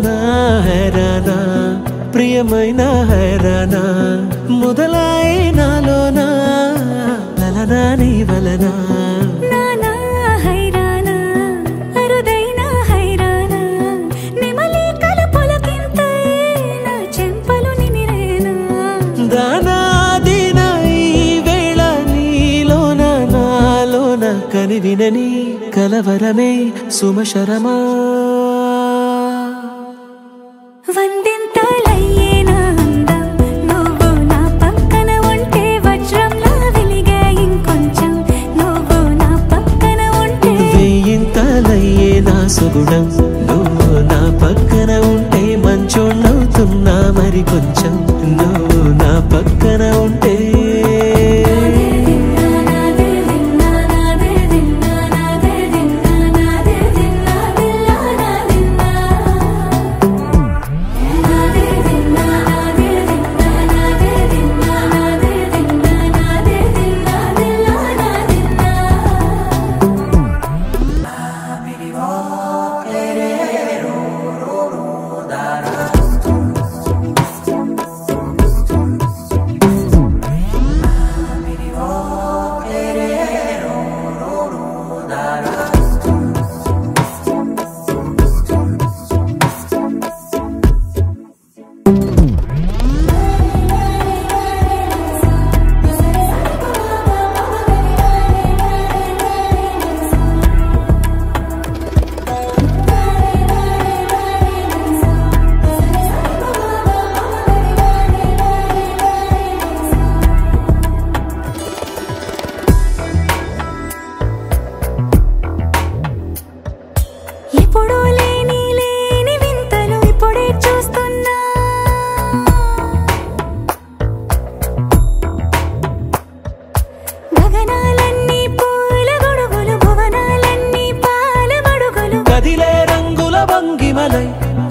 నాలోనా హైరానా ప్రియమైన హైరానా మొదలై నాలోనా లలనా నీ వలనా కని వినని కలవరమే సుమశరమా వందింతలయ్యేనా అందం నువ్వు నా పక్కన ఉంటే వజ్రంలా వెలిగే ఇంకొంచెం నువ్వు నా పక్కన ఉంటే వెయ్యింతలయ్యేనా సుగుణం నువ్వు నా పక్కన ఉంటే మంచోళ్ళవుతున్నా మరి కొంచెం నువ్వు నా పక్కన ఉంటే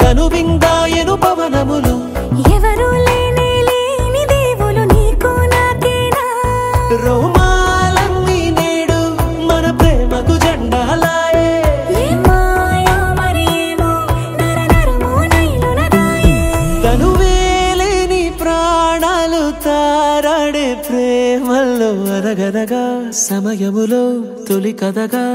కనువిందాయను పవనములు ఎవరు లేని దేవులు నీకు నాకేనా రోమాలన్నీ నేడు మన ప్రేమకు జెండాలాయే మాయో మరేమో నరనరమో నైలునదాయే తనువేలేని ప్రాణాలు తారాడే ప్రేమల్లో అరగరగా సమయములో తొలి కథగా